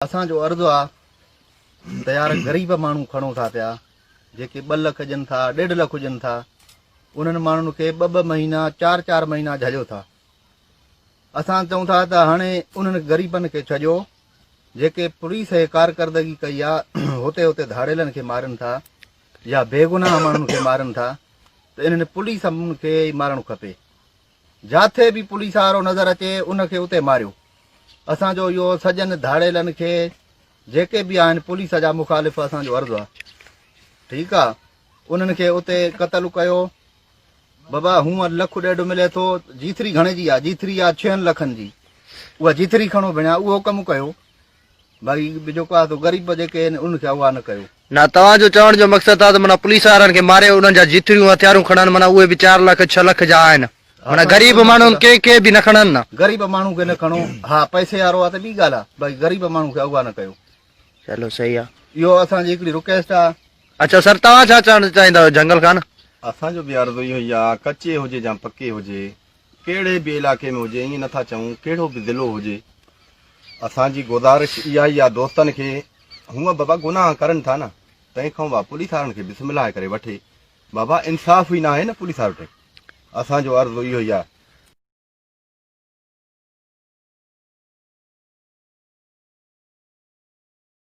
असांजो अर्ज़ु आहे त यार ग़रीब माण्हू खणो था पिया, जेके 2 लख हुजनि था, 1.5 लख हुजनि था, उन्हनि माण्हुनि खे 2 महीना 4 महीना झलियो था। असां चऊं था त हाणे उन्हनि ग़रीबनि खे छॾियो, जेके पुलिस कारकर्दगी कई आहे हुते हुते धाड़ेलनि खे मारनि था या बेगुनाह माण्हुनि खे मारनि था, त इन्हनि पुलिस खे ई मारणु खपे। जिथे बि पुलिस वारो नज़र अचे उनखे उते मारियो। असांजो इहो सॼनि धाड़ेलनि खे जेके बि आहिनि पुलिस जा मुखालिफ़ असांजो अर्ज़ु आहे, ठीकु आहे, उन्हनि खे उते क़तलु कयो। बाबा हूअं 1.5 लख मिले थो, जीथरी घणे जी आहे? जीथरी आहे 6 लखनि जी, उहा जीथरी खणो भेणिया, उहो कमु कयो भाई। जेको आहे ग़रीब जेके आहिनि उनखे उहा न कयो। ना तव्हांजो चवण जो मक़सदु आहे त माना पुलिस वारनि खे मारे उन्हनि जा जीथरियूं हथियारूं खणनि, माना उहे बि 4 लख 6 लख जा आहिनि, माना ग़रीब माण्हुनि के बि न खणनि न। ग़रीब माण्हू खे न खणो, हा पैसे वारो आहे त ॿी ॻाल्हि आहे, भई ग़रीब माण्हू खे उहा न कयो। चलो सही आहे, इहो असांजी हिकिड़ी रिक्वेस्ट आहे। अच्छा सर, तव्हां छा चवणु चाहींदव जंगल खान? असांजो बि अर्ज़ु इहो ई आहे, कचे हुजे या पके हुजे, कहिड़े बि इलाइक़े में हुजे, ईअं नथा चऊं कहिड़ो बि ज़िलो हुजे, असांजी गुज़ारिश इहा ई आहे दोस्तनि खे, हूअं बाबा गुनाह करनि था न, तंहिंखां बि पुलिस वारनि खे बिस्मिल्लाह करे वठे। बाबा इंसाफ़ ई न आहे न पुलिस वारे वटि। असांजो अर्ज़ु इहो ई आहे।